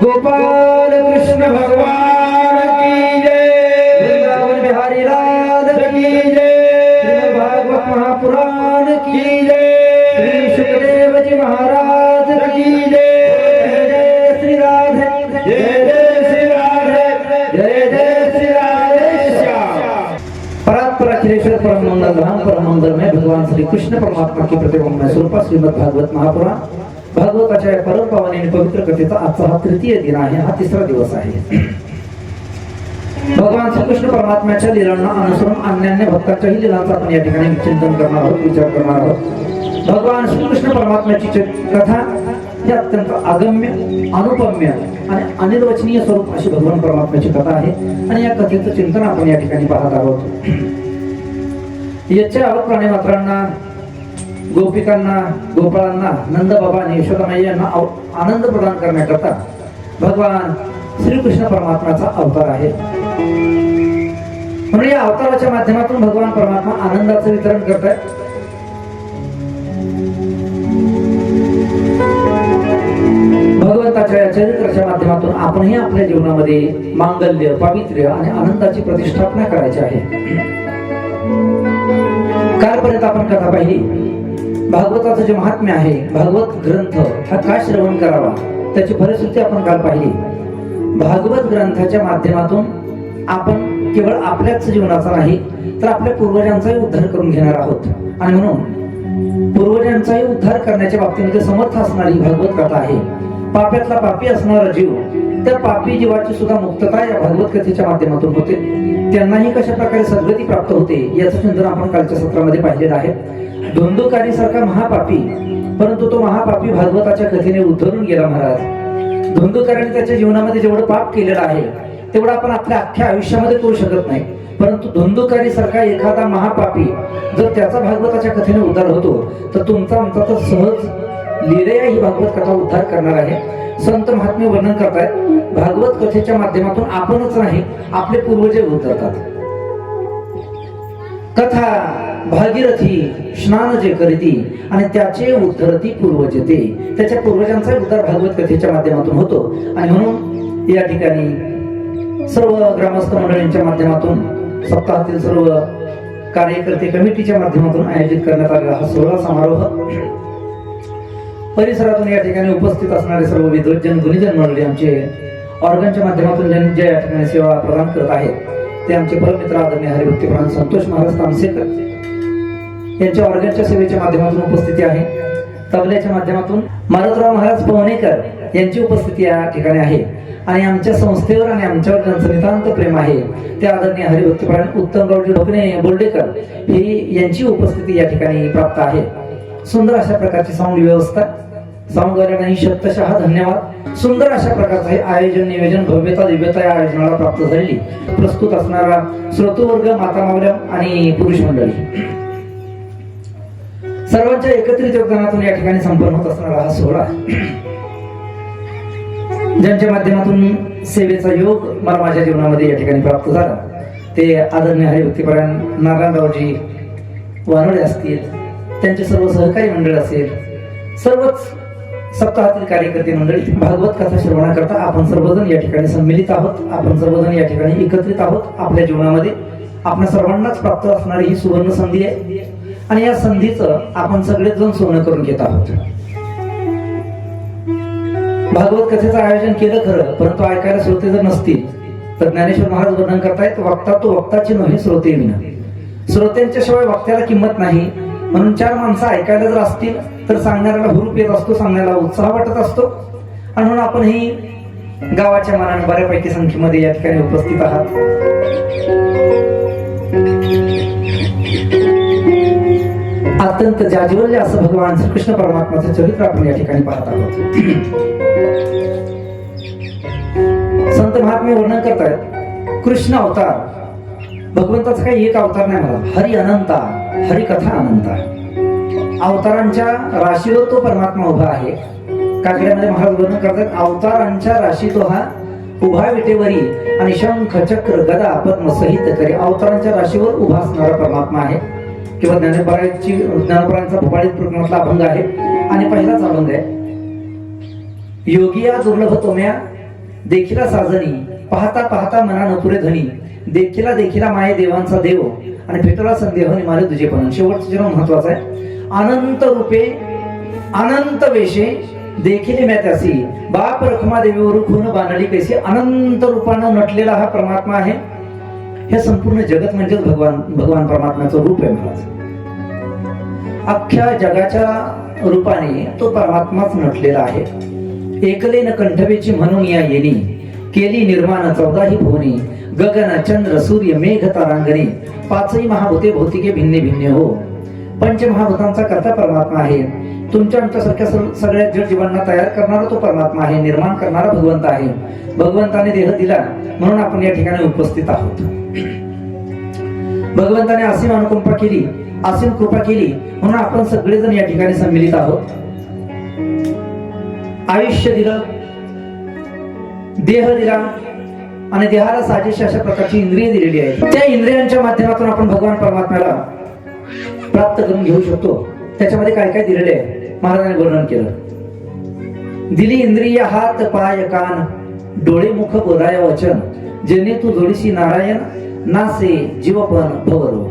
गोपाल कृष्ण भगवान की जय। वृंदावन बिहारी लाल की जय। श्रीमद् भागवत महापुराण की जय। श्री सुखदेव जी महाराज की जय। जय जय श्री राधे, जय जय श्री राधे, जय जय श्री राधे श्याम। परात्पर अखिलेश्वर परम मंगल धाम परम मंगल में भगवान श्री कृष्ण परमात्मा की प्रतिबिंब स्वरूप श्रीमद् भागवत महापुराण भागवताच्या परम पावन आणि पवित्र कथेचा आजचा हा तृतीय दिन आहे, हा तिसरा दिवस आहे। भगवान श्री कृष्ण परमात्म्याच्या लीलांना अनुसरून अन्यान्य भक्तांच्याही लीलांचा आपण या ठिकाणी चिंतन करणार आहोत, विचार करणार आहोत। भगवान श्री कृष्ण परमात्म्याची कथा ही अत्यंत अगम्य, अनुपम्य आणि अनिर्वचनीय स्वरूप अशी भगवान परमात्म्याची कथा आहे आणि या कथेचं चिंतन आपण या ठिकाणी पाहत आहोत। याच्या प्राणी मात्रांना, गोपिकांना, गोपाळांना नंद बाबा आणि यशोदामाई यांना आनंद प्रदान करण्याकरता भगवान श्रीकृष्ण परमात्म्याचा अवतार आहे। म्हणून या अवताराच्या माध्यमातून भगवान परमात्मा आनंदाचं वितरण करतात। भगवंताच्या या चरित्राच्या माध्यमातून आपणही आपल्या जीवनामध्ये मांगल्य, पावित्र्य आणि आनंदाची प्रतिष्ठापना करायची आहे। कालपर्यंत आपण कथा पाहिली, भागवताचं जे महात्म्य आहे, भागवत ग्रंथ हा का श्रवण करावा त्याची फलश्रुती आपण काल पाहिली। भागवत ग्रंथाच्या माध्यमातून आपण केवळ आपल्याच जीवनाचा नाही तर आपल्या पूर्वजांचाही उद्धार करून घेणार आहोत आणि म्हणून पूर्वजांचाही उद्धार करण्याच्या बाबतीमध्ये समर्थ असणारी भागवत कथा आहे। पाप्यातला पापी असणारा जीव, त्या पापी जीवाची सुद्धा मुक्तता या भागवत कथेच्या माध्यमातून होते। त्यांनाही कशा प्रकारे सद्गती प्राप्त होते याचं चिंतन आपण कालच्या सत्रामध्ये पाहिलेलं आहे। धुंदुकारी सारखा महापापी, परंतु तो महापापी भागवताच्या कथेने उद्धरून गेला महाराज। धुंदुकाराने त्याच्या जीवनामध्ये जेवढं पाप केलेलं आहे तेवढं आपण आपल्या अख्ख्या आयुष्यामध्ये करू शकत नाही, परंतु धुंदुकारी सारखा एखादा महापापी जर त्याचा भागवताच्या कथेने उद्धार होतो तर तुमचा आमचा तर सहज लीलया ही भागवत कथा उद्धार करणार आहे। संत महात्मे वर्णन करतायत, भागवत कथेच्या माध्यमातून आपणच नाही आपले पूर्वज उद्धारतात। कथा भागीरथी स्नान जे करीती आणि त्याचे उद्धरती पूर्वज ते, त्याच्या पूर्वजांचा उद्धार भागवत कथेच्या माध्यमातून होतो आणि म्हणून या ठिकाणी सर्व ग्रामस्थ मंडळींच्या माध्यमातून, सप्ताहातील सर्व कार्यकर्ते कमिटीच्या माध्यमातून आयोजित करण्यात आलेला हा सोहळा समारोह परिसरातून या ठिकाणी उपस्थित असणारे सर्व विद्वज्जन, गुणीजन मंडळी आमचे ऑर्गनच्या माध्यमातून जे या ठिकाणी सेवा प्रदान करत आहेत ते आमचे परममित्र आदरणीय हरिभक्तीपरायण संतोष महाराज तामसेकर यांच्या ऑर्गनच्या सेवेच्या माध्यमातून उपस्थिती आहे। तबल्याच्या माध्यमातून मारुतराव महाराज पवनेकर यांची उपस्थिती या ठिकाणी आहे आणि आमच्या संस्थेवर आणि आमच्यावर ज्यांचं नितांत प्रेम आहे ते आदरणीय हरिभक्तीपरायण उत्तमरावजी ढोकणे बोर्डेकर ही यांची उपस्थिती या ठिकाणी प्राप्त आहे। सुंदर अशा प्रकारची साऊंड व्यवस्था, साऊंडवाल्यांनाही शतशः धन्यवाद। सुंदर अशा प्रकारचं हे आयोजन, नियोजन, भव्यता, दिव्यता या आयोजनाला प्राप्त झालेली प्रस्तुत असणारा श्रोतृवर्ग, माता मावल्या आणि पुरुष मंडळी सर्वांच्या एकत्रित योगदानातून या ठिकाणी संपन्न होत असणारा हा सोहळा, ज्यांच्या माध्यमातून सेवेचा योग मला माझ्या जीवनामध्ये या ठिकाणी प्राप्त झाला ते आदरणीय हरिभक्तीपरायण नारायणरावजी वानोडे असतील, त्यांचे सर्व सहकारी मंडळ असेल, सर्वच सप्ताहातील कार्यकर्ते मंडळी, भागवत कथा श्रवणाकरता आपण सर्वजण या ठिकाणी सम्मिलित आहोत, आपण सर्वजण या ठिकाणी एकत्रित आहोत। आपल्या जीवनामध्ये आपल्या सर्वांनाच प्राप्त असणारी ही सुवर्ण संधी आहे आणि या संधीचं आपण सगळेच जण सोनं करून घेत आहोत। भागवत कथेचं आयोजन केलं खरं, परंतु ऐकायला श्रोते जर नसतील तर ज्ञानेश्वर महाराज वर्णन करतायत, वक्ता तो वक्ताची नव्हे श्रोते विना। श्रोत्यांच्या शिवाय वक्त्याला किंमत नाही, म्हणून चार माणसं ऐकायला जर असतील तर सांगणाऱ्याला हुरूप येत असतो, सांगण्याला उत्साह वाटत असतो आणि म्हणून आपण ही गावाच्या मानाने बऱ्यापैकी संख्येमध्ये या ठिकाणी उपस्थित आहात। अत्यंत जाज्वल्य असं भगवान श्रीकृष्ण परमात्म्याचं चरित्र आपण या ठिकाणी पाहत आहोत। संत महात्मे वर्णन करतायत, कृष्ण अवतार भगवंताचा काही एक अवतार नाही, मला हरी अनंता, हरी कथा अनंता, अवतारांच्या राशीवर तो परमात्मा उभा आहे। काकड्यामध्ये महाराज वर्णन करतात, अवतारांच्या राशी तो हा उभा विटेवरी आणि शंख चक्र गदा पद्म सहित करी, अवतारांच्या राशीवर उभा असणारा परमात्मा आहे। किंवा ज्ञानपरायणचा भोपाळीत प्रकरणातला अभंग आहे आणि पहिलाच अभंग आहे, योगिया दुर्लभ तोम्या देखिला साजनी पाहता पाहता मना नपुरे धनी देखिला देखिला माये देवांचा देव आणि भेटला संदेह निमारे तुझे पण. शेवटचं जे महत्वाचं आहे, अनंत रूपे अनंत वेशे देखिले म्या त्यासी बाप रखमा देवीवर खून बांधली कैसी. अनंत रूपानं नटलेला हा परमात्मा आहे. हे संपूर्ण जगत म्हणजे भगवान परमात्म्याचं रूप आहे. महाराज अख्ख्या जगाच्या रूपाने तो परमात्माच नटलेला आहे. एकलेन कंठवेची म्हणून या येणी केली निर्माण 14ही भुवनी गगन चंद्र सूर्य मेघ तारांगणे पाचही महाभूते भौतिके भिन्ने भिन्ने हो. पंचमहाभूतांचा कर्ता परमात्मा आहे. तुमच्या आमच्यासारख्या सगळ्या जड जीवांना तयार करणारा तो परमात्मा आहे. निर्माण करणारा भगवंत आहे. भगवंताने देह दिला म्हणून आपण या ठिकाणी उपस्थित आहोत. भगवंताने असीम अनुकंपा केली, असीम कृपा केली म्हणून आपण सगळेजण या ठिकाणी सम्मिलित आहोत. आयुष्य दिलं, देह दिला आणि देहाला साजेशी अशा प्रकारची इंद्रिय दिलेली आहेत. त्या इंद्रियांच्या माध्यमातून आपण भगवान परमात्म्याला प्राप्त करून घेऊ शकतो. त्याच्यामध्ये काय काय दिलेले आहे महाराजांनी वर्णन केलं. दिली इंद्रिय हात पाय कान डोळे मुख बोलाय वचन जेणे तू जोडीशी नारायण नासे जीवपण भवरो.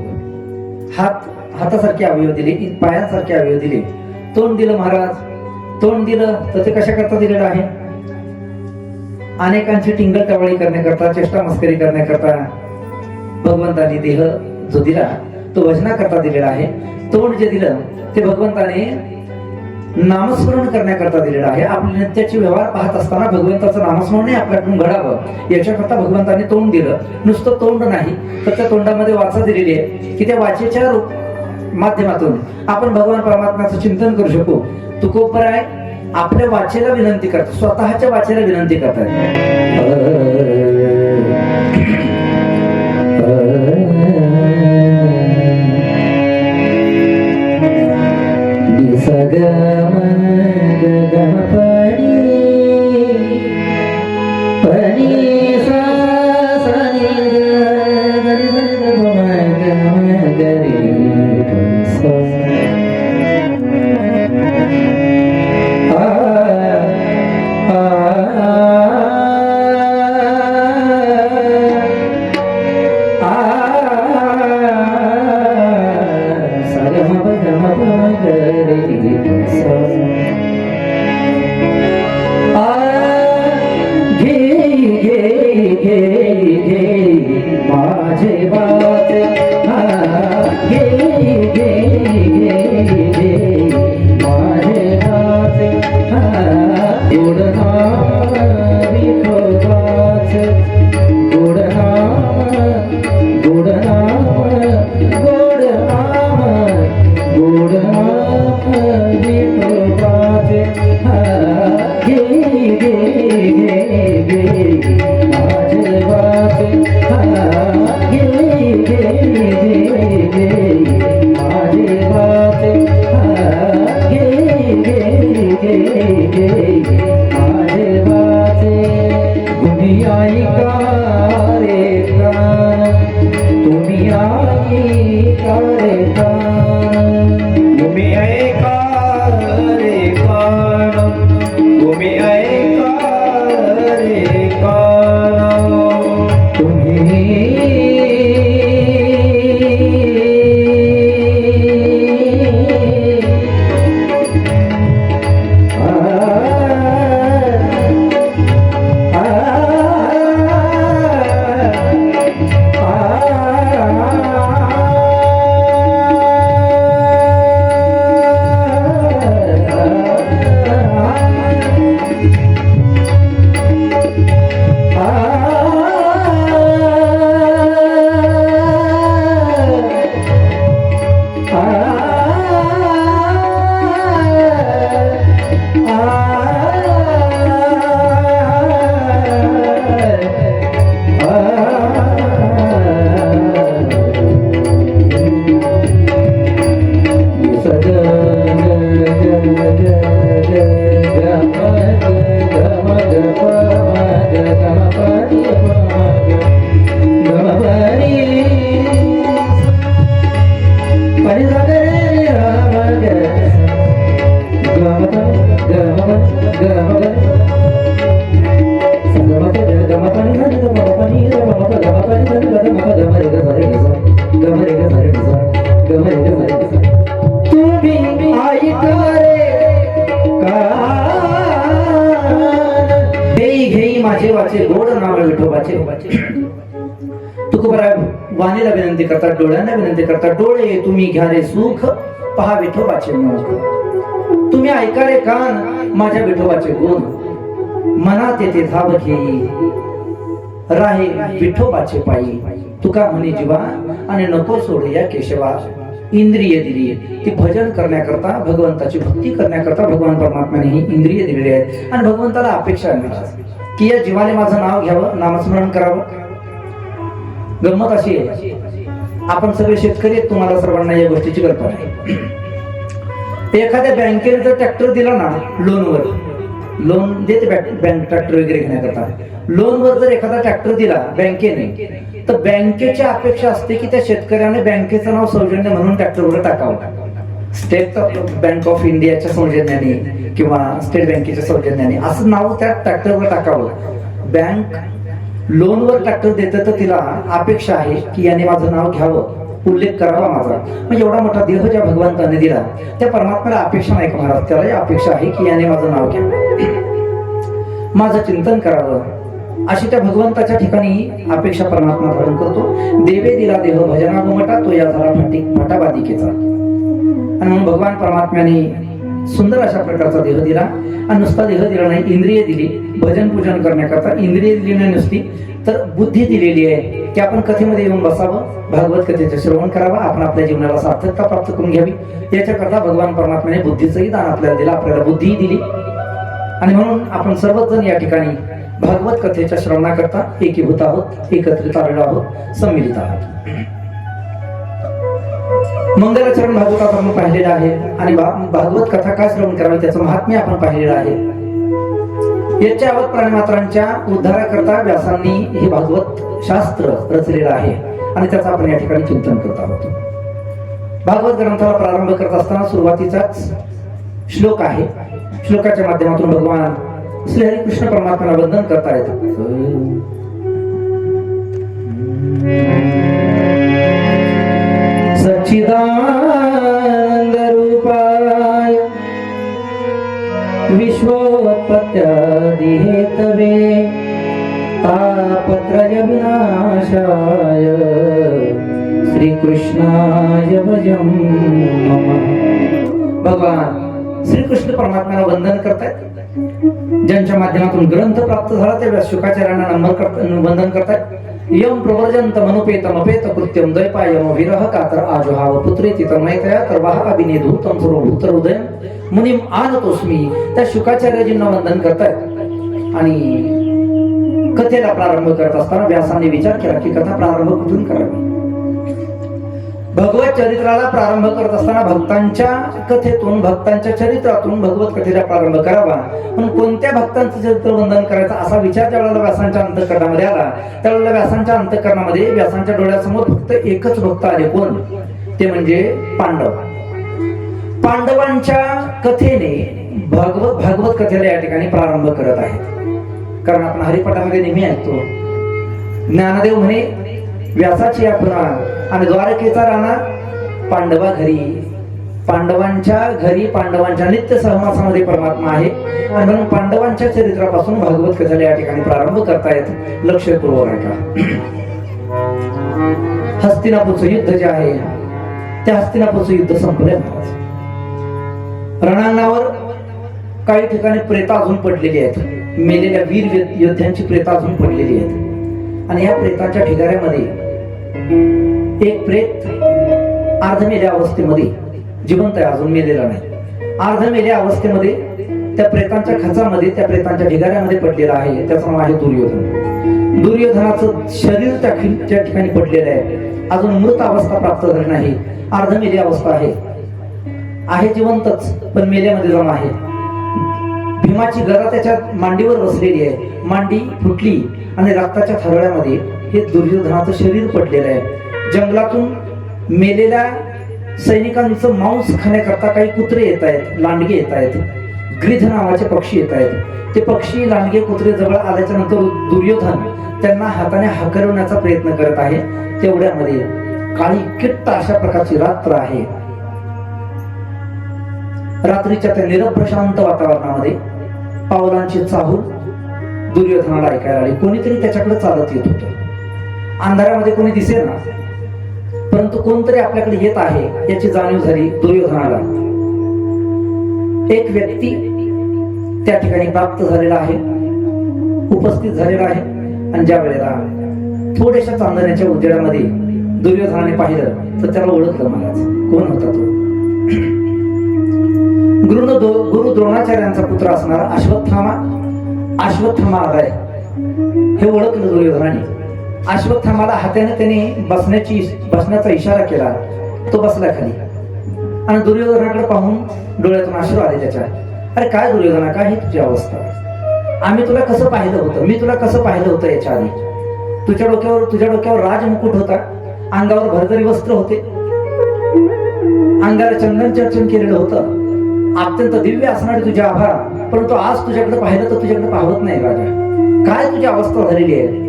हातासारखे अवयव दिले, पायांसारखे अवयव दिले, तोंड दिलं महाराज. तोंड दिलं तर ते कशा करता दिलेलं आहे? अनेकांची टिंगल टवाळी करण्याकरता, चेष्टा मस्करी करण्याकरता भगवंताने देह जो दिला तो भजनाकरता दिलेला आहे. तोंड जे दिलं ते भगवंताने नामस्मरण करण्याकरता दिलेलं आहे. आपल्या नित्याचे व्यवहार पाहत असताना भगवंताचं नामस्मरण आपल्याकडून घडावं याच्याकरता भगवंताने तोंड दिलं. नुसतं तोंड नाही तर त्या तोंडामध्ये वाचा दिलेली आहे की त्या वाचेच्या माध्यमातून आपण भगवान परमात्म्याचं चिंतन करू शकू. तुकोबराय आपल्या वाचेला विनंती करतात, स्वतःच्या वाचेला विनंती करतात. माझे वाचे गोड नाम विठोबाचे. तुकोबराय वाणीला विनंती करतात, डोळ्यांना विनंती करतात, डोळे तुम्ही घ्या रे सुख, पहा विठोबाचे मुख. तुम्ही ऐका रे कान माझ्या विठोबाचे गुण, मनात येते धाव घेई राहे विठोबाचे पायी. तुका म्हणे जीवा आणि नको सोड या केशवा. इंद्रिय दिली ती भजन करण्याकरता, भगवंताची भक्ती करण्याकरता भगवान परमात्म्याने ही इंद्रिय दिलेली आहेत. आणि भगवंताला अपेक्षा आहे की या जीवाने माझं नाव घ्यावं, नामस्मरण करावं. गंमत अशी आहे, आपण सगळे शेतकरी आहेत, तुम्हाला सर्वांना या गोष्टीची कल्पना आहे. एखाद्या बँकेने जर ट्रॅक्टर दिला ना लोनवर, लोन देते बँक ट्रॅक्टर वगैरे घेण्याकरता, लोनवर जर एखादा ट्रॅक्टर दिला बँकेने, तर बँकेची अपेक्षा असते की त्या शेतकऱ्याने बँकेचं नाव सौजन्य म्हणून ट्रॅक्टरवर टाकावं. स्टेट बँक ऑफ इंडियाच्या सौजन्याने किंवा स्टेट बँकेच्या सौजन्याने असं नाव त्या ट्रॅक्टरवर टाकावं. बँक लोनवर ट्रॅक्टर देतं तर तिला अपेक्षा आहे की याने माझं नाव घ्यावं, उल्लेख करावा माझा. म्हणजे एवढा मोठा देह ज्या भगवंताने दिला त्या परमात्म्याला अपेक्षा नाही का महाराज, त्याला अपेक्षा आहे की याने माझं नाव घ्यावं, माझं चिंतन करावं. अशी त्या भगवंताच्या ठिकाणी अपेक्षा परमात्मा धारण करतो. देवे दिला देह भजना गोमटा, तो या झाला फटाबादिकेचा. आणि म्हणून भगवान परमात्म्याने सुंदर अशा प्रकारचा देह दिला. आणि नुसता देह दिला नाही, इंद्रिय दिली भजन पूजन करण्याकरता. इंद्रिय दिली नाही नुसती, तर बुद्धी दिलेली आहे की आपण कथेमध्ये येऊन बसावं, भागवत कथेचे श्रवण करावं, आपण आपल्या जीवनाला सार्थकता प्राप्त करून घ्यावी. याच्याकरता भगवान परमात्म्याने बुद्धीचंही दान आपल्याला दिलं, आपल्याला बुद्धीही दिली. आणि म्हणून आपण सर्वच जण या ठिकाणी भागवत कथेच्या श्रवणाकरता एकीभूत आहोत, एकत्रित आलेलो आहोत, सम्मिलित आहोत. मंगलाचरण भागवतात आपण पाहिलेलं आहे. आणि भागवत कथा काय श्रवण करावी त्याचं महात्म्य आपण पाहिलेलं आहे. याच्या आवत प्राणीमात्रांच्या उद्धाराकरता व्यासांनी हे भागवत शास्त्र रचलेलं आहे आणि त्याचं आपण या ठिकाणी चिंतन करत आहोत. भागवत ग्रंथाला प्रारंभ करत असताना सुरुवातीचाच श्लोक आहे. श्लोकाच्या माध्यमातून भगवान श्री हरी कृष्ण परमात्म्याला वंदन करतायत. सच्चिदानंद रूपाय विश्वोत्पत्त्यादि हेतवे तापत्रय विनाशाय श्रीकृष्णाय भजं नमः. भगवान श्रीकृष्ण परमात्म्याला वंदन करतायत. ज्यांच्या माध्यमातून ग्रंथ प्राप्त झाला त्या शुकाचार्यांना वंदन करतायत. यम प्रवर्जंत मनुपेतमपेत कृत्यम द्वैपायम विरह कातर आजुहाव पुत्रेति तन्मयतया तर्वाह अभिनेधूतम सर्वभूत हृदय मुनिम आनतोस्मी. त्या शुकाचार्यजींना वंदन करतायत. आणि कथेला प्रारंभ करत असताना व्यासाने विचार केला की कथा प्रारंभ कुठून करावी. भगवत चरित्राला प्रारंभ करत असताना भक्तांच्या कथेतून, भक्तांच्या चरित्रातून भगवत कथेला प्रारंभ करावा. पण कोणत्या भक्तांचं चरित्र वंदन करायचं असा विचार ज्यावेळेला व्यासांच्या अंतःकरणामध्ये आला, त्यावेळेला व्यासांच्या अंतःकरणामध्ये व्यासांच्या डोळ्यासमोर फक्त एकच भक्त आले. कोण? ते म्हणजे पांडव. पांडवांच्या कथेने भागवत कथेला या ठिकाणी प्रारंभ करत आहेत. कारण आपण हरिपाठामध्ये नेहमी ऐकतो, ज्ञानदेव म्हणे व्यासाची या पुन्हा आणि द्वारकेचा राणा पांडवा घरी. पांडवांच्या घरी, पांडवांच्या नित्य सहवासामध्ये परमात्मा आहे. आणि म्हणून पांडवांच्या चरित्रापासून भागवत कथेला या ठिकाणी प्रारंभ करतायत. लक्षपूर्वक ऐका. हस्तिनापूरचं युद्ध जे आहे त्या हस्तिनापूरचं युद्ध संपलंय महाराज. रणांगणावर काही ठिकाणी प्रेता अजून पडलेली आहेत. मेलेल्या वीर योद्ध्यांची प्रेता अजून पडलेली आहेत. आणि या प्रेताच्या ढिगाऱ्यामध्ये एक प्रेत अर्धमेल्या अवस्थेमध्ये, जिवंत आहे, अजून मेलेला नाही, अर्धमेल्या अवस्थेमध्ये त्या प्रेतांच्या खचामध्ये, त्या प्रेतांच्या ढिगाऱ्यामध्ये पडलेला आहे. त्याचं नाव आहे दुर्योधन. दुर्योधनाचं शरीर त्या ठिकाणी पडलेलं आहे. अजून मृत अवस्था प्राप्त झाली नाही, अर्धमेली अवस्था आहे, जिवंतच पण मेल्यामध्ये जाऊन आहे. भीमाची गदा त्याच्या मांडीवर बसलेली आहे. मांडी फुटली आणि रक्ताच्या थरळ्यामध्ये हे दुर्योधनाचं शरीर पडलेलं आहे. जंगलातून मेलेल्या सैनिकांचं मांस खाण्याकरता काही कुत्रे येत आहेत, लांडगे येत आहेत, ग्रीध नावाचे पक्षी येत आहेत. ते पक्षी, लांडगे, कुत्रे जवळ आल्याच्या नंतर दुर्योधन त्यांना हाताने हाकलवण्याचा प्रयत्न करत आहे. तेवढ्यामध्ये काळी किट्ट अशा प्रकारची रात्र आहे. रात्रीच्या त्या निरभ्र शांत वातावरणामध्ये पावलांची चाहूल, दुर्योधनाला ऐकायला आली. कोणीतरी त्याच्याकडे चालत येत होतं. अंधारामध्ये कोणी दिसेना, परंतु कोणतरी आपल्याकडे येत आहे याची जाणीव झाली दुर्योधनाला. एक व्यक्ती त्या ठिकाणी प्राप्त झालेला आहे, उपस्थित झालेला आहे. आणि ज्या वेळेला थोड्याशा चांदण्याच्या उजेडामध्ये दुर्योधनाने पाहिलं तर त्याला ओळखलं महाराज. कोण होता तो? गुरु द्रोणाचार्यांचा पुत्र असणारा अश्वत्थामा आलाय हे ओळखलं दुर्योधनाने. अश्वत्थामाला हाताने त्याने बसण्याचा इशारा केला. तो बसला खाली आणि दुर्योधनाकडे पाहून डोळ्यातून अश्रू आले त्याच्या. अरे काय दुर्योधना, काय ही तुझी अवस्था? आम्ही तुला कसं पाहिलं होतं, मी तुला कसं पाहिलं होतं याच्या आधी? तुझ्या डोक्यावर राजमुकुट होता, अंगावर भरदरी वस्त्र होते, अंगाला चंदन चर्चन केलेलं होतं, अत्यंत दिव्य असणारी तुझी आभा. परंतु आज तुझ्याकडे पाहिलं तर तुझ्याकडे पाहत नाही राजा. काय तुझी अवस्था झालेली आहे?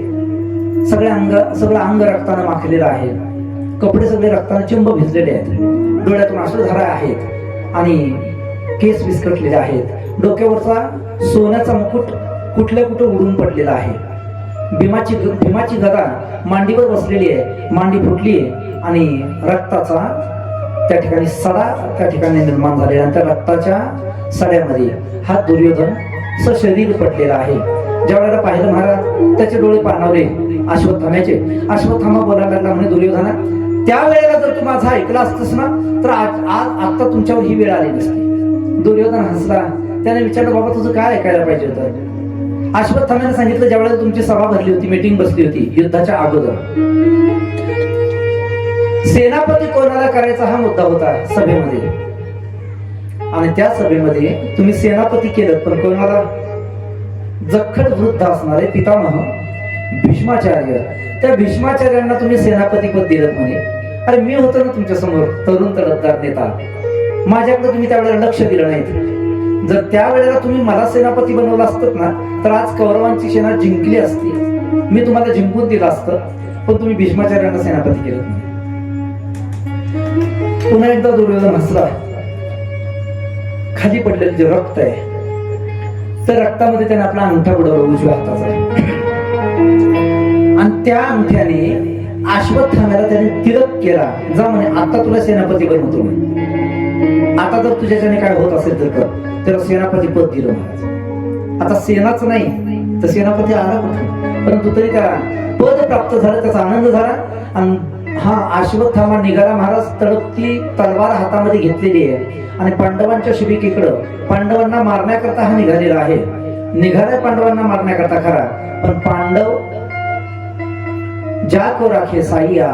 सगळं अंग रक्तानं माखलेलं आहे, कपडे सगळे रक्तानं चिंब भिजलेले आहेत, डोळ्यातून अश्रुधारा आहेत आणि केस विस्कटलेले आहेत. डोक्यावरचा सोन्याचा मुकुट कुठल्या कुठं उडून पडलेला आहे. भीमाची गदा मांडीवर बसलेली आहे, मांडी फुटली आहे आणि रक्ताचा त्या ठिकाणी सडा त्या ठिकाणी निर्माण झालेला. त्या रक्ताच्या सड्यामध्ये हा दुर्योधन सशरीर पडलेला आहे. ज्या वेळेला पाहिलं महाराज त्याचे डोळे पाणावले अश्वत्थाम्याचे. अश्वत्थामा बोलायला लागला, म्हणे दुर्योधना, त्यावेळेला जर तू माझा ऐकला असतस ना तर आता तुमच्यावर ही वेळ आली नसती. दुर्योधन हसला. त्याने विचारलं, बाबा तुझं काय ऐकायला पाहिजे होतं? अश्वत्थाम्याने सांगितलं, ज्या वेळेला तुमची सभा भरली होती, मीटिंग बसली होती युद्धाच्या अगोदर, सेनापती कोणाला करायचा हा मुद्दा होता सभेमध्ये. आणि त्या सभेमध्ये तुम्ही सेनापती केलं, पण कोणाला? जखड वृद्ध असणारे पितामह भीष्माचार्य, त्या भीष्माचार्यांना तुम्ही सेनापती पद दिलं म्हणे. अरे मी होतो ना तुमच्या समोर तरुण तडफदार नेता, माझ्याकडे तुम्ही त्यावेळेला लक्ष दिलं नाहीत. जर त्यावेळेला तुम्ही मला सेनापती बनवलं असतं ना तर आज कौरवांची सेना जिंकली असती, मी तुम्हाला जिंकून दिलं असतं. पण तुम्ही भीष्माचार्यांना सेनापती केलं. पुन्हा एकदा दुर्योधन हसला. खाली पडलेलं जे रक्त आहे त्या रक्तामध्ये त्याने आपला अंगठा बुडवला उजव्या हाताचा, आणि त्या अंगठ्याने अश्वत्थाम्याला त्याने तिलक केला. जा म्हणे, आता तुला सेनापती बनवतो म्हणे. आता जर तुझ्याच्याने काय होत असेल तर कर. त्याला सेनापती पद दिलं महाराज. आता सेनाच नाही तर सेनापती आला कुठे, परंतु तरी त्याला पद प्राप्त झालं, त्याचा आनंद झाला. आणि हा अश्वत्थामा निघाला महाराज. तडपती तलवार हातामध्ये घेतलेली आहे आणि पांडवांच्या शिबिकेकडं पांडवांना मारण्याकरता हा निघालेला आहे. निघालाय पांडवांना मारण्याकरता खरा, पण पांडव ज्या को राखे साईया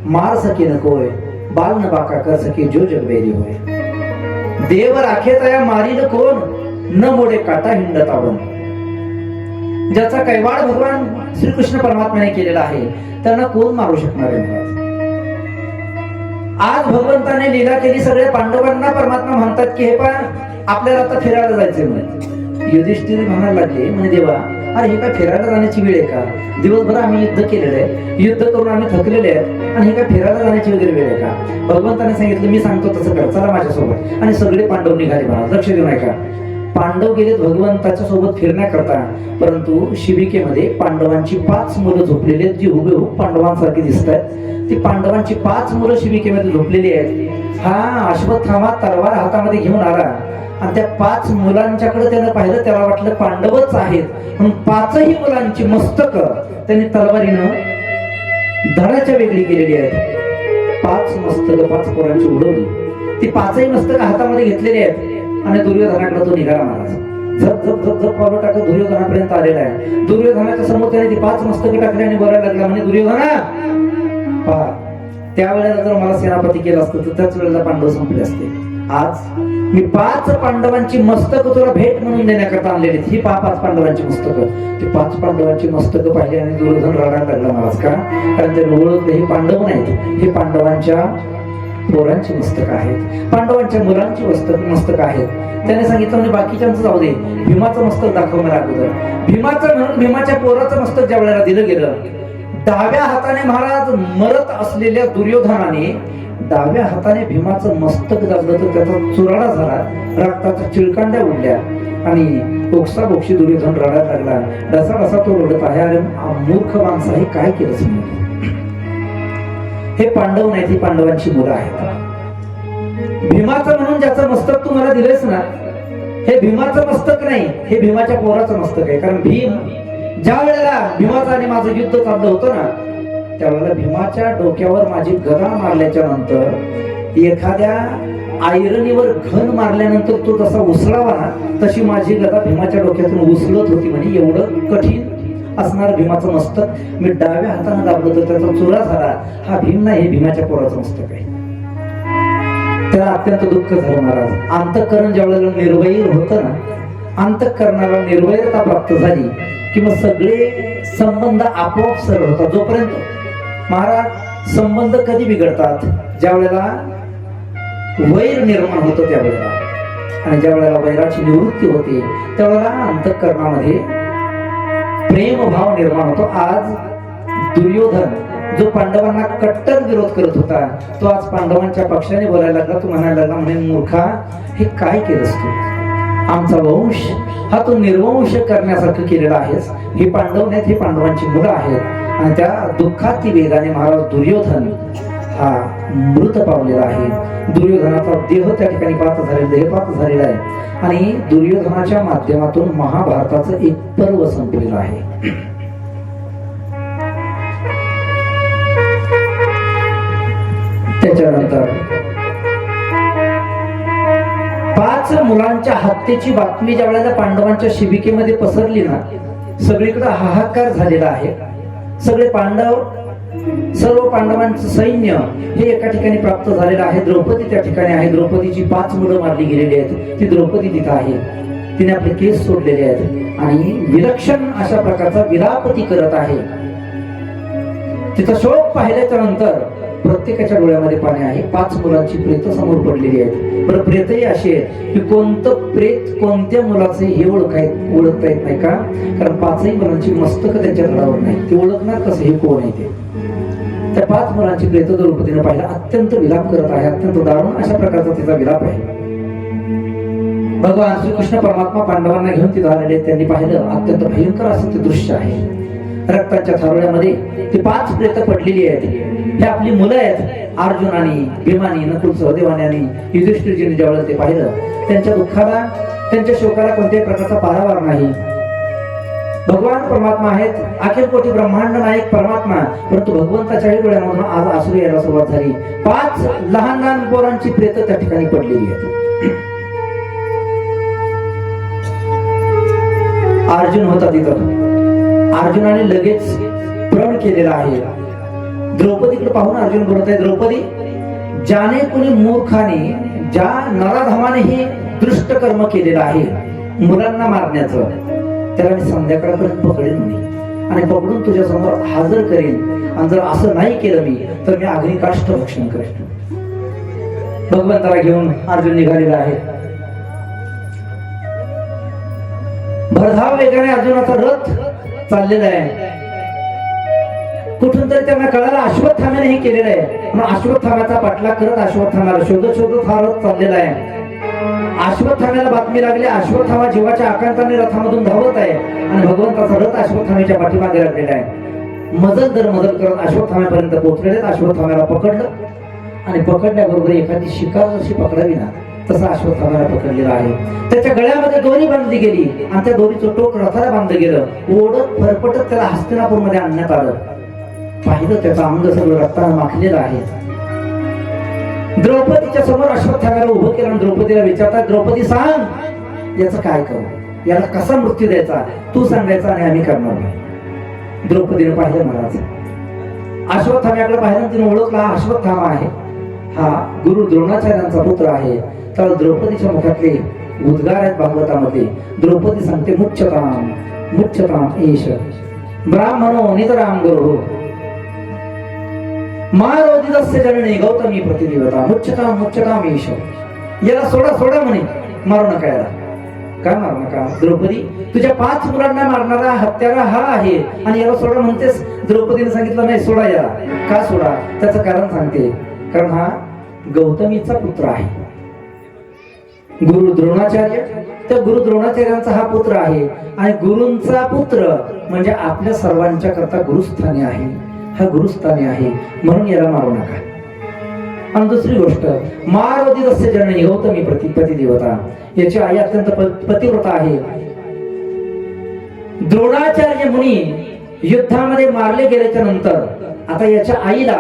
मार सके न कोय, बाल न बाका कर सके जो जग बेरी होय. देव राखे तया मारील कोण, न मोडे काटा हिंडता वन. ज्याचा कैवाड भगवान श्रीकृष्ण परमात्म्याने केलेला आहे त्यांना कोण मारू शकणार आहे? आज भगवंताने लीला केली. सगळ्या पांडवांना परमात्मा म्हणतात की हे पण आपल्याला आता फिरायला जायचंय म्हणे. युधिष्ठिर म्हणायला लागले, म्हणे देवा, अरे हे काय फिरायला जाण्याची वेळ आहे का? दिवसभर आम्ही युद्ध केलेलं आहे, युद्ध करून आम्ही थकलेले आहेत, आणि हे काय फिरायला जाण्याची वगैरे वेळ आहे का? भगवंताने सांगितलं, मी सांगतो तसं कर, चला माझ्यासोबत. आणि सगळे पांडव निघाले. बघा, लक्ष देऊ नका. पांडव गेलेत भगवंताच्या सोबत फिरण्याकरता, परंतु शिबिकेमध्ये पांडवांची 5 मुलं झोपलेली आहेत, जी हुबेहूब पांडवांसारखी दिसत आहेत. ती पांडवांची 5 मुलं शिबिकेमध्ये झोपलेली आहेत. हा अश्वत्थामा तलवार हातामध्ये घेऊन आला आणि त्या 5 मुलांच्याकडे त्यानं पाहिलं. त्याला वाटलं पांडवच आहेत, म्हणून 5ही मुलांची मस्तक त्यांनी तलवारीनं धडाच्या वेगळी केलेली आहेत. 5 मस्तक 5 पोरांची उडवली. ती 5ही मस्तक हातामध्ये घेतलेली आहेत आणि दुर्योधनाकडे तो निघाला महाराज. झप झप झप झप पावलं टाकत दुर्योधनापर्यंत आलेला आहे. दुर्योधनाच्या समोर त्याने ती 5 मस्तके टाकली आणि बोलायला लागला, म्हणजे दुर्योधना पहा, त्यावेळेला जर मला सेनापती केलं असतं तर त्याच वेळेला पांडव संपले असते. आज मी 5 पांडवांची मस्तक तुला भेट म्हणून देण्याकरता आणलेली. ही 5 पांडवांची मस्तक. ती 5 पांडवांची मस्तक पाहिली आणि दुर्योधन रडायला लागला महाराज. का? कारण ते ओळखले हे पांडव नाहीत, हे पांडवांच्या पोरांची मस्तक आहेत, पांडवांच्या मुलांची मस्तक आहेत. त्याने सांगितलं, म्हणजे बाकीच्यांचं जाऊ दे, भीमाचं मस्तक दाखव मला अगोदर. भीमाचं म्हणून भीमाच्या पोराचं मस्तक ज्या वेळेला दिलं गेलं, डाव्या हाताने महाराज मरत असलेल्या दुर्योधनाने डाव्या हाताने भीमाचं मस्तक दाबलं तर त्याचा चुराडा झाला, रक्ताच्या चिळकांड्या उडल्या आणि ओक्साबोक्षी दुर्योधन रडायला लागला. डसा डसा तो रडत आहे. अरे मूर्ख माणसा, हे काय केलंस मी? हे पांडव नाही, ती पांडवांची मुलं आहेत. भीमाचं म्हणून ज्याचं मस्तक तू मला दिलेस ना, हे भीमाचं मस्तक नाही, हे भीमाच्या पोराचं मस्तक आहे. कारण भीम ज्या वेळेला भीमाचं आणि माझं युद्ध चाललं होतं ना, त्यावेळेला भीमाच्या डोक्यावर माझी गदा मारल्याच्या नंतर एखाद्या आयरणीवर घन मारल्यानंतर तो जसा उसळावा ना, तशी माझी गदा भीमाच्या डोक्यातून उसळत होती. म्हणजे एवढं कठीण असणार भीमाचं मस्तक मी डाव्या हाताने दाबलं तर त्याचा चुरा झाला. हा भीम नाही, हे भीमाच्या पोराचं मस्तक आहे. त्याला अत्यंत दुःख झालं महाराज. अंतःकरण ज्या वेळेला निर्वैर होतं ना, अंतःकरणाला निर्वैरता प्राप्त झाली की मग सगळे संबंध आपोआप सरळ होतात. जोपर्यंत महाराज संबंध कधी बिघडतात? ज्या वेळेला वैर निर्माण होतं त्यावेळेला, आणि ज्या वेळेला वैराची निवृत्ती होते त्यावेळेला अंतःकरणामध्ये प्रेमभाव निर्माण होतो. आज दुर्योधन जो पांडवांना कट्टर विरोध करत होता, तो आज पांडवांच्या पक्षाने बोलायला लागला. तो म्हणायला लागला, म्हणे मूर्खा, हे काय केलंस तू? आमचा वंश हा तू निर्वंश करण्यासारखं केलेला आहेस. हे पांडव नाहीत, हे पांडवांची मुलं आहेत. आणि त्या दुःखाती वेगाने महाराज दुर्योधन हा मृत पावलेला आहे. दुर्योधनाचा देह त्या ठिकाणी देहपात झालेला आहे. आणि दुर्योधनाच्या माध्यमातून महाभारताचं एक पर्व संपलेलं आहे. त्याच्यानंतर 5 मुलांच्या हत्येची बातमी ज्या वेळेला पांडवांच्या शिबिकेमध्ये पसरली ना, सगळीकडे हाहाकार झालेला आहे. सगळे पांडव, सर्व पांडवांचं सैन्य हे एका ठिकाणी प्राप्त झालेलं आहे. द्रौपदी त्या ठिकाणी आहे. द्रौपदीची 5 मुलं मारली गेलेली आहेत. ती द्रौपदी तिथं आहे. तिने आपले केस सोडलेले आहेत आणि विलक्षण अशा प्रकारचा विलाप ती करत आहे. तिचा शोक पाहिल्याच्या नंतर प्रत्येकाच्या डोळ्यामध्ये पाणी आहे. 5 मुलांची प्रेत समोर पडलेली आहेत. बरं, प्रेतही अशी आहे की कोणतं प्रेत कोणत्या मुलाचे हे ओळखता येत नाही का? कारण 5ही मुलांची मस्तक त्यांच्या तळावर नाही. ते ओळखणार कसं हे कोण आहे ते? त्या 5 मुलांची प्रेत द्रौपदीने पाहिला, अत्यंत विलाप करत आहे. अत्यंत दारुण अशा प्रकारचा तिचा विलाप आहे. भगवान श्रीकृष्ण परमात्मा पांडवांना घेऊन तिथे आलेले, त्यांनी पाहिलं. अत्यंत भयंकर असं ते दृश्य आहे. रक्ताच्या थारोळ्यामध्ये ती 5 प्रेत पडलेली आहेत. हे आपली मुलं आहेत. अर्जुनाने, भीमाने, नकुल, सहदेवाने आणि युधिष्ठिरजीने ज्यावेळेला ते पाहिलं, त्यांच्या दुःखाला, त्यांच्या शोकाला कोणत्याही प्रकारचा पारावार नाही. भगवान परमात्मा आहेत, अखिल कोटी ब्रह्मांड नायक परमात्मा. परंतु भगवंताच्या डोळ्यामधून आज आसरू यायला सुरुवात झाली. 5 लहान लहान पोरांची प्रेत त्या ठिकाणी पडलेली आहेत. अर्जुन होता तिथं. अर्जुनाने लगेच प्रण केलेला आहे. द्रौपदीकडे पाहून अर्जुन बोलत आहे, द्रौपदी, ज्याने कोणी मूर्खाने, ज्या नराधमाने हे दृष्ट कर्म केलेलं आहे मुलांना मारण्याचं, त्याला मी संध्याकाळपर्यंत पकडेन म्हणे आणि पकडून तुझ्या समोर हजर करेन. आणि जर असं नाही केलं मी तर मी अग्निकाष्ठ भक्षण करेन. भगवंताला घेऊन अर्जुन निघालेला आहे. भरधाव वेगाने अर्जुनाचा रथ चाललेला आहे. कुठून तरी त्यांना कळालं अश्वत्थाम्याने हे केलेलं आहे. म्हणून अश्वत्थाम्याचा पाठलाग करत अश्वत्थाम्याला शोधत शोधत हा रथ चाललेला आहे. अश्वत्थाम्याला बातमी लागली. अश्वत्थामा जीवाच्या आकांताने रथामधून धावत आहे आणि भगवंताचा रथ अश्वत्थाम्याच्या पाठीमागे लागलेला आहे. मजल दर मजल करत अश्वत्थाम्यापर्यंत पोहोचलेले. अश्वत्थाम्याला पकडलं आणि पकडल्याबरोबर एखादी शिकार जशी पकडावी ना, तसा अश्वत्थाम्याला पकडलेला आहे. त्याच्या गळ्यामध्ये दोरी बांधली गेली आणि त्या दोरीचं टोक रथाला बांधलं गेलं. ओढत फरफटत त्याला हस्तिनापूरमध्ये आणण्यात आलं. पाहिलं त्याचं अंग सगळं रक्तानं माखलेलं आहे. द्रौपदीच्या समोर अश्वत्थाम्याला उभं केलं आणि द्रौपदीला विचारतात, द्रौपदी सांग, याचं काय करू? याला कसा मृत्यू द्यायचा? तू सांगायचा आणि आम्ही करणार नाही. द्रौपदीने पाहिलं महाराज. अश्वत्थाम्याकडे पाहिलं, तिने ओळखला हा अश्वत्थामा आहे. हा गुरु द्रोणाचार्यांचा पुत्र आहे. तर द्रौपदीच्या मुखातले उद्गार आहेत भागवतामध्ये. द्रौपदी सांगते, मुच्यताम मुच्यताम एष ब्राह्मणो नितराम गुरु मारोदितस्य जननी गौतमी प्रतिदेवता मुच्यताम मुच्यताम एष. याला सोडा सोडा म्हणे, मारू नका याला. का मारू नका? द्रौपदी, तुझ्या 5 मुलांना मारणारा हत्यारा हा आहे आणि याला सोडा म्हणतेस? द्रौपदीने सांगितलं, नाही, सोडा याला. का सोडा? त्याचं कारण सांगते. कारण हा गौतमीचा पुत्र आहे. गुरु द्रोणाचार्य, त्या गुरु द्रोणाचार्यांचा हा पुत्र आहे. आणि गुरूंचा पुत्र म्हणजे आपल्या सर्वांच्या करता गुरुस्थानी आहे. हा गुरुस्थानी आहे, म्हणून याला मारू नका. आणि दुसरी गोष्ट, मारवदितस्य जननी गौतमी पतिदेवता, याची आई अत्यंत पतिव्रता आहे. द्रोणाचार्य मुनी युद्धामध्ये मारले गेल्याच्या नंतर आता याच्या आईला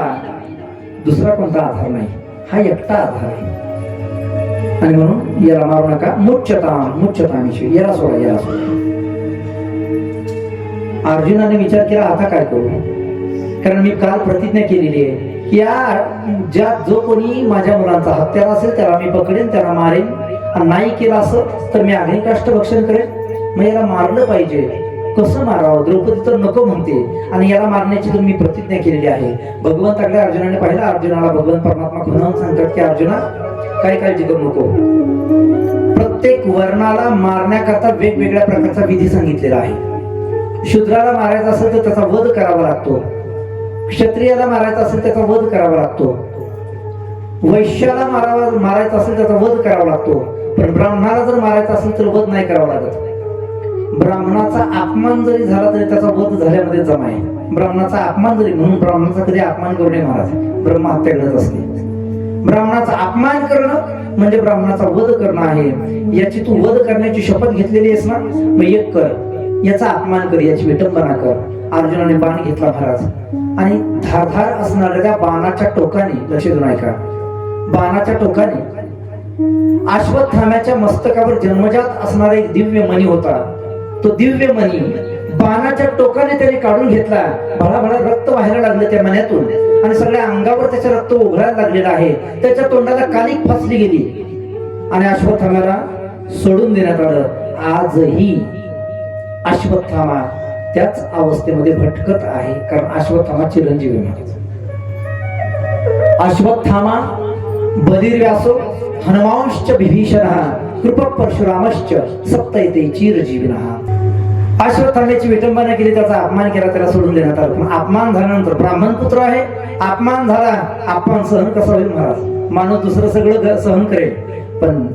दुसरा कोणता आधार नाही, हा एकटा आधार आहे. आणि म्हणून याला मारू नका. मुच्यतामिषयी, याला सोडा, याला सोडा. अर्जुनाने विचार केला, आता काय करू? कारण मी काल प्रतिज्ञा केलेली आहे की या जो कोणी माझ्या मुलांचा हत्यारा असेल त्याला मी पकडेन, त्याला मारेन. आणि नाही केलं असं तर मी अग्निकाष्ठ भक्षण करेन. मग याला मारलं पाहिजे. कसं मारावं? द्रौपदी तर नको म्हणते आणि याला मारण्याची तर मी प्रतिज्ञा केलेली आहे. भगवंताकडे अर्जुनाने पाहिलं. अर्जुनाला भगवंत परमात्मा खुणावून सांगतात की अर्जुना, काय काळजी करू नको. प्रत्येक वर्णाला मारण्याकरता वेगवेगळ्या प्रकारचा विधी सांगितलेला आहे. शूद्राला मारायचा असेल तर त्याचा वध करावा लागतो. क्षत्रियाला मारायचा असेल त्याचा वध करावा लागतो. वैश्याला मारायचा असेल त्याचा वध करावा लागतो. पण ब्राह्मणाला जर मारायचा असेल तर वध नाही करावा लागत. ब्राह्मणाचा अपमान जरी झाला तरी त्याचा वध झाल्यामध्ये जमा आहे. ब्राह्मणाचा अपमान जरी, म्हणून ब्राह्मणाचा कधी अपमान करू नये महाराज, ब्रह्महत्या घडत असते. ब्राह्मणाचा अपमान करणं म्हणजे ब्राह्मणाचा वध करणं आहे. याची तू वध करण्याची शपथ घेतलेली आहेस ना, मग एक कर, याचा अपमान कर, याची विटंबना कर. अर्जुनाने बाण घेतला महाराज आणि धारधार असणाऱ्या त्या बाणाच्या टोकाने, लक्ष देऊन ऐका, बाणाच्या टोकाने अश्वत्थाम्याच्या मस्तकावर जन्मजात असणारा एक दिव्य मणी होता. तो दिव्य मणी बाणाच्या टोकाने त्याने काढून घेतला. भळाभळा रक्त व्हायला लागले त्या मण्यातून आणि सगळ्या अंगावर त्याचे रक्त उघडायला लागलेलं आहे. त्याच्या तोंडाला कालिक फासली गेली आणि अश्वत्थाम्याला सोडून देण्यात आलं. आजही अश्वत्थामा त्याच अवस्थेमध्ये भटकत आहे, कारण अश्वत्थामा चिरंजीवी महाराज. अश्वत्थामा बधिर्व्यासो हनुमांश्च विभीषणः कृप परशुरामश्च सप्तैते चिरजीविनः. अश्वत्थाम्याची विटंबना केली, त्याचा अपमान केला, त्याला सोडून देण्यात आलं. पण अपमान झाल्यानंतर ब्राह्मण पुत्र आहे, अपमान झाला, अपमान सहन कसा होईल महाराज? मानव दुसरं सगळं सहन करेल, पण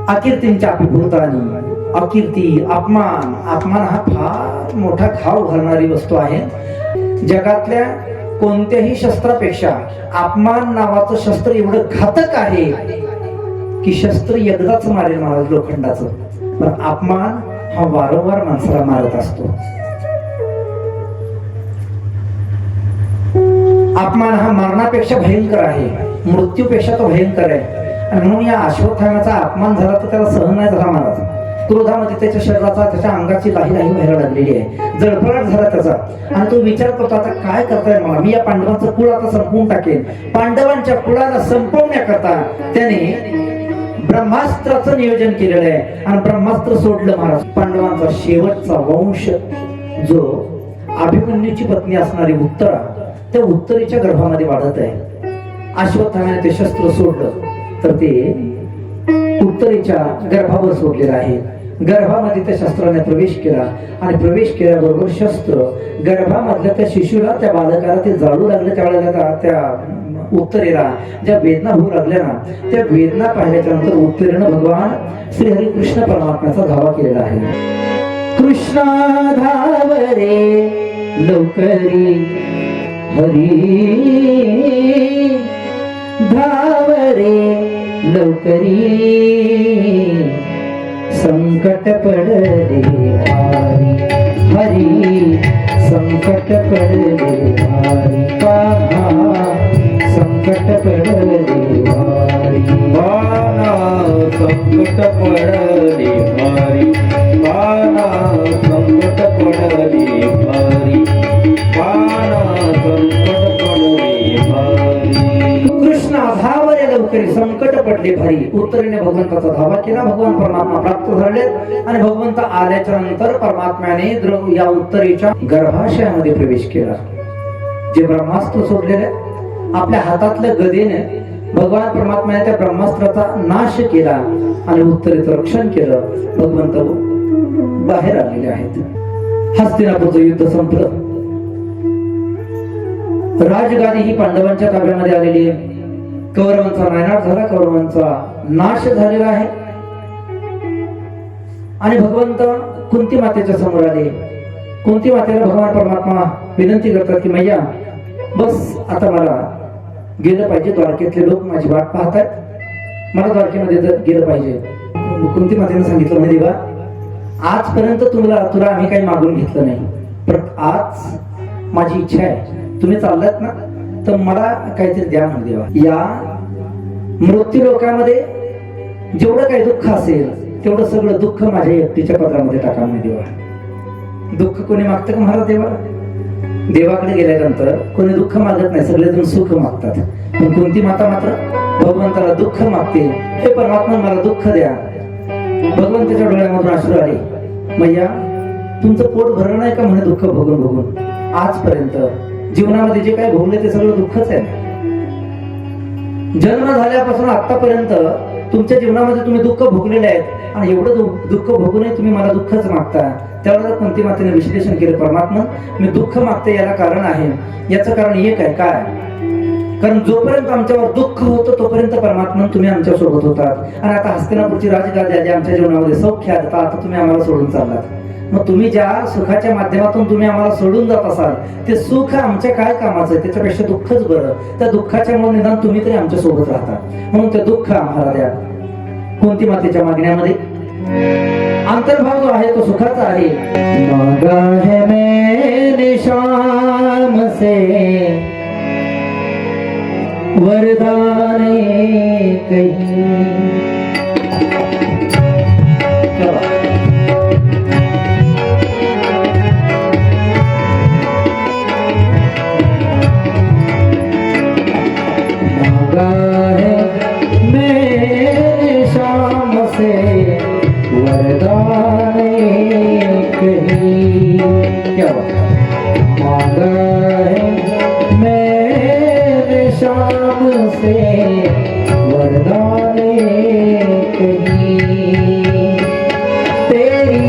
अकीर्तींच्या अभिभूतानी, अकीर्ती, अपमान हा फार मोठा घाव घालणारी वस्तू आहे. जगातल्या कोणत्याही शस्त्रापेक्षा अपमान नावाचं शस्त्र एवढं घातक आहे की शस्त्र एकदाच मारेल महाराज लोखंडाचं, पण अपमान हा वारंवार माणसाला मारत असतो. अपमान हा मरणापेक्षा भयंकर आहे, मृत्यूपेक्षा तो भयंकर आहे. आणि म्हणून या अश्वत्थाम्याचा अपमान झाला तर त्याला सहन नाही झाला महाराज. क्रोधामध्ये त्याच्या शरीराचा, त्याच्या अंगाची लाही व्हायला लागलेली आहे, जळफळाट झाला त्याचा. आणि तो विचार करतो, आता काय करताय मला, मी या पांडवांचं कुळ आता संपवून टाकेन. पांडवांच्या कुळाला संपवण्याकरता त्याने ब्रह्मास्त्राचं नियोजन केलेलं आहे आणि ब्रह्मास्त्र सोडलं महाराज. पांडवांचा शेवटचा वंश जो अभिमन्यूची पत्नी असणारी उत्तरा, त्या उत्तरेच्या गर्भामध्ये वाढत आहे. अश्वत्थाम्याने ते शस्त्र सोडलं तर ते उत्तरेच्या गर्भावर सोडलेलं आहे. गर्भामध्ये त्या शस्त्राने प्रवेश केला आणि प्रवेश केल्याबरोबर शस्त्र गर्भामधल्या त्या शिशूला, त्या बालकाला ते जाळू लागलं. त्यावेळेला त्या उत्तरेला ज्या वेदना होऊ लागल्या ना, त्या वेदना पाहिल्याच्या नंतर उत्तरेनं भगवान श्री हरी कृष्ण परमात्म्याचा धावा केलेला आहे. कृष्णा धावरे लवकरी हरी, धावरे लवकरी, संकट पडले भारी, हरी संकट पडले भारी, संकट पडले भारी, बाणा संकट पडले भारी, बाणा संकट पडले भारी, बाणा संकट पडले भारी. कृष्ण धावरे लवकरी, संकट पडले भारी. उत्तरेने भगवंताचा धावा केला, भगवान परमात्मा प्राप्त झाले आणि भगवंत आल्याच्या नंतर परमात्म्याने या उत्तरेच्या गर्भाशयामध्ये प्रवेश केला. जे ब्रह्मास्त्र सोडलेले आपल्या हातातल्या गदेने भगवान परमात्म्याने त्या ब्रह्मास्त्राचा नाश केला आणि उत्तरेचं रक्षण केलं. भगवंत बाहेर आलेले आहेत. हस्तिनापूरचं युद्ध संपलं. राजगादी ही पांडवांच्या ताब्यामध्ये आलेली आहे. कौरवांचा नायनाट झाला, कौरवांचा नाश झालेला आहे. आणि भगवंत कुंती मातेच्या समोर आले. कुंती मातेला भगवान परमात्मा विनंती करतात की मैया बस, आता मला गेलं पाहिजे, द्वारकेतले लोक माझी वाट पाहतात, मला द्वारकेमध्ये गेलं पाहिजे. कुंती मातेने सांगितलं म्हणे देवा, आजपर्यंत तुला आम्ही काही मागून घेतलं नाही, पण आज माझी इच्छा आहे, तुम्ही चाललात ना तर मला काहीतरी द्या म्हणे देवा. या मृत्यू लोकांमध्ये जेवढं काही दुःख असेल तेवढं सगळं दुःख माझ्या एकटीच्या पदरामध्ये टाका म्हणे देवा. दुःख कोणी मागतं का महाराज देवा? देवाकडे गेल्यानंतर कोणी दुःख मागत नाही, सगळेजण सुख मागतात. पण कुंती माता मात्र भगवंताला दुःख मागते. हे परमात्मा मला दुःख द्या. भगवंताच्या डोळ्यामधून अश्रू आले. मैया तुमचं पोट भरलं नाही का म्हणे दुःख भोगून भोगून? आजपर्यंत जीवनामध्ये जे काही भोगले ते सगळं दुःखच आहे. जन्म झाल्यापासून आतापर्यंत तुमच्या जीवनामध्ये तुम्ही दुःख भोगलेले आहेत आणि एवढं दुःख भोगूनही तुम्ही मला दुःखच मागता. त्यावेळेला कुंती मातेने विश्लेषण केलं, परमात्मा मी दुःख मागते याला कारण आहे. याचं कारण एक आहे. काय? कारण जोपर्यंत आमच्यावर दुःख होतं तोपर्यंत परमात्मा तुम्ही आमच्या सोबत होतात आणि आता हस्तिनापूरची राजगादी आली, आमच्या जीवनामध्ये सौख्य आलं, आता तुम्ही आम्हाला सोडून चाललात. मग तुम्ही ज्या सुखाच्या माध्यमातून तुम्ही आम्हाला सोडून जात असाल ते सुख आमच्या काय कामाचं आहे? त्याच्यापेक्षा दुःखच बरं. त्या दुःखाच्या मुळे निदान तुम्ही तरी आमच्या सोबत राहता, म्हणून ते दुःख आम्हाला द्या. कुंती मातेच्या मागण्यामध्ये अंतर्भाव जो आहे तो सुखाचा आहे. मांगा है मैंने शाम से वरदान कहीं. वरदान कहीं. क्या मांगा है मैंने शाम से वरदान कहीं. तेरी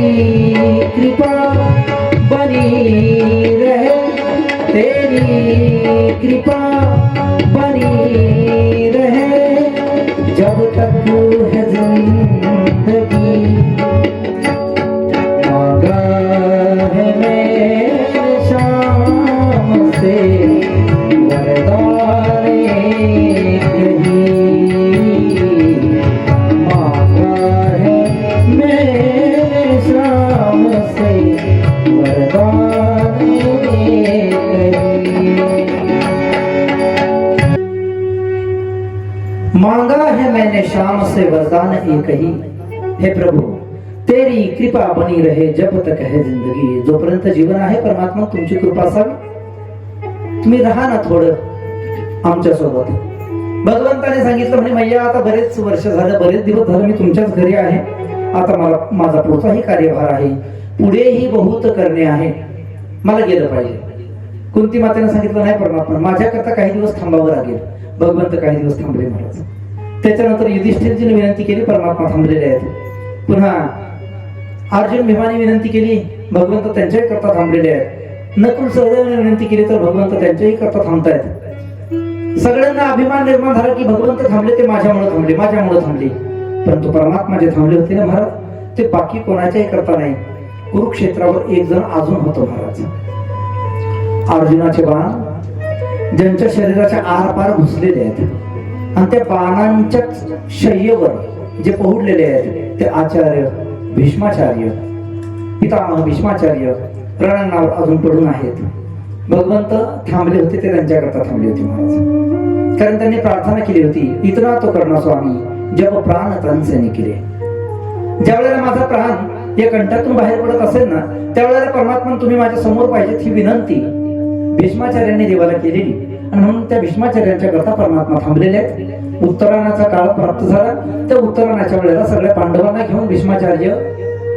कृपा बनी रहे, तेरी कृपा बनी रहे जब तक है जिंदगी. मांगा है मैंने शाम से वरदान कहीं. मांगा है मैंने शाम से वरदान कहीं. मांगा है मैंने शाम से वरदान एक ही. हे प्रभू तेरी कृपा बनी रहे जब तक है जिंदगी. जोपर्यंत जीवन आहे परमात्मा तुमची कृपा असावी. तुम्ही राहा ना थोडं आमच्या सोबत. भगवंताने सांगितलं म्हणे मैया आता बरेच वर्ष झालं, बरेच दिवस झाले मी तुमच्याच घरी आहे. आता मला माझा पुढचाही कार्यभार आहे, पुढेही बहुत करणे आहे, मला गेलं पाहिजे. कुंती मातेने सांगितलं नाही परमात्मा माझ्याकरता काही दिवस थांबावं लागेल. भगवंत काही दिवस थांबले महाराज. त्याच्यानंतर युधिष्ठिरजीने विनंती केली, परमात्मा थांबलेले आहेत. पुन्हा अर्जुन भीमाने विनंती केली, भगवंत त्यांच्याही करता थांबलेले आहेत. नकुल सहदेवाने विनंती केली तर भगवंत त्यांच्याही करता थांबतायत. सगळ्यांना अभिमान निर्माण झाला की भगवंत थांबले ते माझ्यामुळे थांबले, माझ्यामुळे थांबले. परंतु परमात्मा जे थांबले होते ना महाराज ते बाकी कोणाच्याही करता नाही. कुरुक्षेत्रावर एक जण अजून होतो महाराज. अर्जुनाचे बाण ज्यांच्या शरीराच्या आरपार घुसलेले आहेत आणि त्या बाणांच्या शय्येवर जे पहुडलेले आहेत ते आचार्य भीष्माचार्य, पितामह भीष्माचार्य रणांगणावर अजून पडून आहेत. भगवंत थांबले होते ते त्यांच्याकरता थांबले होते महाराज. कारण त्यांनी प्रार्थना केली होती, इतना तो करना स्वामी जब प्राण तन से निकले. ज्या वेळेला माझा प्राण या कंठातून बाहेर पडत असेल ना त्यावेळेला परमात्मा तुम्ही माझ्या समोर पाहिजेत ही विनंती भीष्माचार्यांनी देवाला केलेली. आणि म्हणून त्या भीष्माचार्यांच्या करता परमात्मा थांबलेले आहेत. उत्तरायणाचा काळ प्राप्त झाला. त्या उत्तरायणाच्या वेळेला सगळ्या पांडवांना घेऊन भीष्माचार्य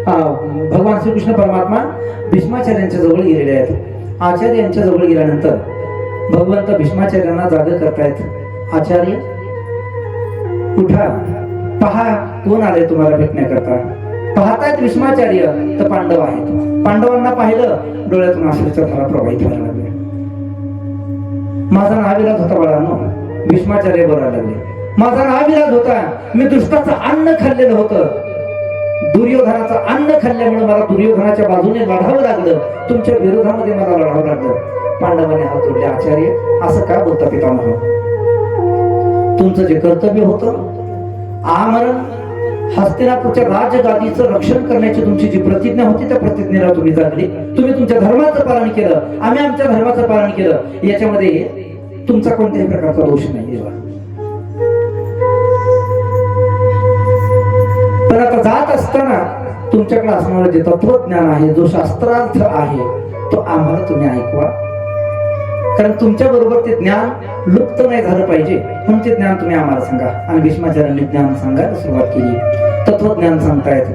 भगवान श्रीकृष्ण परमात्मा भीष्माचार्यांच्या जवळ गेलेले आहेत. आचार्य यांच्या जवळ गेल्यानंतर भगवंत भीष्माचार्यांना जाग करतायत. आचार्य उठा, पहा कोण आले तुम्हाला भेटण्याकरता. पाहतायत भीष्माचार्य तर पांडव आहेत. पांडवांना पाहिलं डोळ्यातून अश्रूच्या धारा प्रवाहित व्हायला लागल्या. माझा नाविलाज होता बाळांनो, भीष्माचार्य बोलायला लागले, माझा नाविलाज होता, मी दुष्टाचं अन्न खाल्लेलं होतं, दुर्योधनाचं अन्न खाल्ल्यामुळे मला दुर्योधनाच्या बाजूने लढावं लागलं, तुमच्या विरोधामध्ये मला लढावं लागलं. पांडवाने हात जोडले, आचार्य असं का बोलता पितामह? तुमचं जे कर्तव्य होतं आमरण हस्तिनापूरच्या राजगादीचं रक्षण करण्याची तुमची जी प्रतिज्ञा होती त्या प्रतिज्ञेला तुम्ही जागले, तुम्ही तुमच्या धर्माचं पालन केलं, आम्ही आमच्या धर्माचं पालन केलं, याच्यामध्ये तुमचा कोणत्याही प्रकारचा दोष नाही. पण आता जात असताना तुमच्याकडे असणारं जे तत्वज्ञान आहे, जो शास्त्रार्थ आहे, तो आम्हाला तुम्ही ऐकवा, कारण तुमच्या बरोबर ते ज्ञान लुप्त नाही झालं पाहिजे, म्हणून ते ज्ञान तुम्ही आम्हाला सांगा. आणि भीष्माचार्यांनी ज्ञान सांगायला सुरुवात केली. तत्वज्ञान सांगतायत,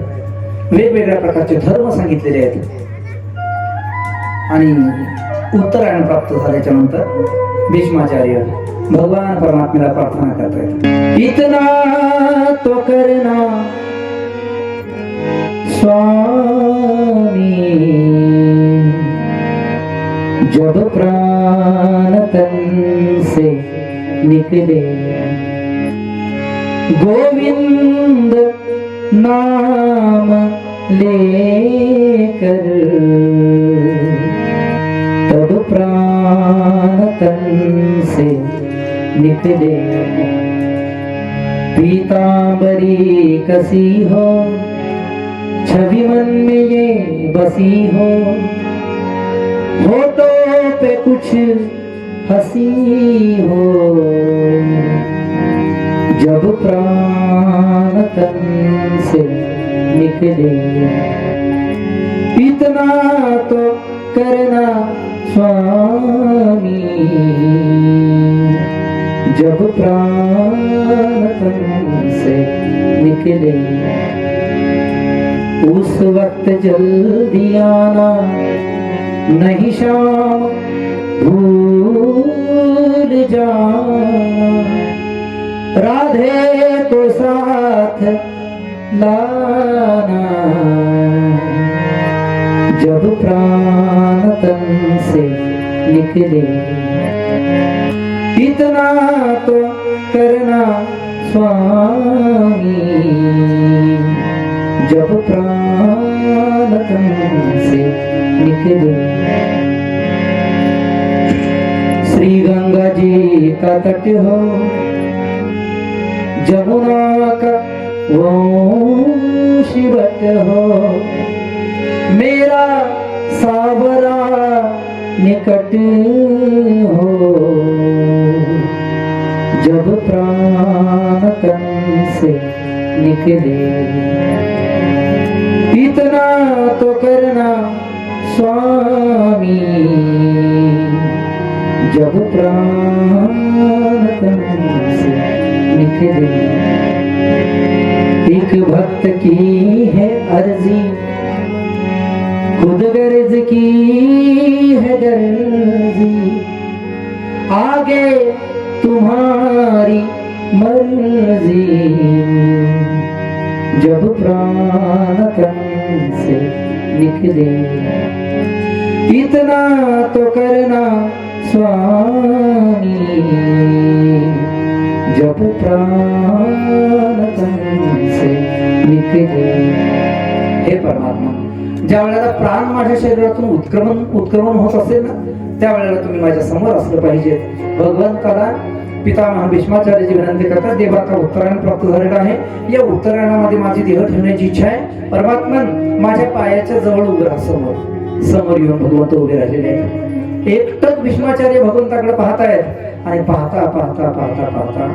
वेगवेगळ्या प्रकारचे धर्म सांगितलेले आहेत. आणि उत्तरायण प्राप्त झाल्याच्या नंतर भीष्माचार्य भगवान परमात्म्याला प्रार्थना करतायत, इतना तो करना स्वामी, जब प्राण तन से निकले, गोविंद नाम लेकर, तब प्राण तन से निकले, पीतांबरी कसी हो, छवि मन में ये बसी हो, होठों पे कुछ हंसी हो, जब प्राण तन से निकले, इतना तो करना स्वामी, जब प्राण तन से निकले, उस वक्त जल्दी आना, नहीं शाम भूल जाना, राधे को साथ लाना, जब प्राण तन से निकले, इतना तो करना स्वामी, जब प्राण तन से निकले। श्री गंगा जी का तट हो, जमुना का वो शिवट हो, मेरा सावरा निकट हो, जब प्राण तन से निकले, इतना तो करना स्वामी, जब प्राण तन से निकले। एक भक्त की है अर्जी, खुद गर्ज की है गर्जी, आगे तुम्हारी मर्जी, जब प्राण तन से निकले, इतना तो करना स्वामी, जब प्राण तन से निकले। हे परमात्मा, ज्या वेळेला प्राण माझ्या शरीरातून उत्क्रमण होत असेल ना, त्यावेळेला तुम्ही माझ्या समोर असलं पाहिजे. भगवंताला पितामह भीष्माचार्याची विनंती करतात, देव आता उत्तरायण प्राप्त झालेला आहे, या उत्तरायणामध्ये माझी देह ठेवण्याची इच्छा आहे. परमात्मन माझ्या पायाच्या जवळ उभे राहा, समोर येऊन भगवंत उभे राहिलेले आहेत. एकटक भीष्माचार्य भगवंताकडे पाहतायत आणि पाहता पाहता पाहता पाहता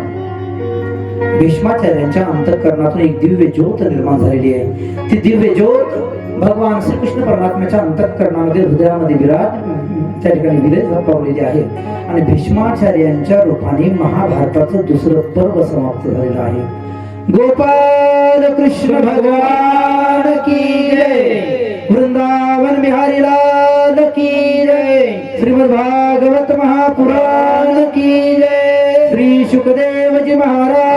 भीष्माचार्यांच्या अंतःकरणातून एक दिव्य ज्योत निर्माण झालेली आहे. ती दिव्य ज्योत भगवान श्रीकृष्ण परमात्म्याच्या अंतःकरणामध्ये, हृदयामध्ये त्या ठिकाणी विलय पावलेली आहे. आणि भीष्माचार्यांच्या रूपाने महाभारताचं दुसरं पर्व समाप्त झालेलं आहे. गोपाल कृष्ण भगवान की जय, वृंदावन बिहारी लाल की जय, श्रीमद् भागवत महापुराण की जय, श्री सुखदेव जी महाराज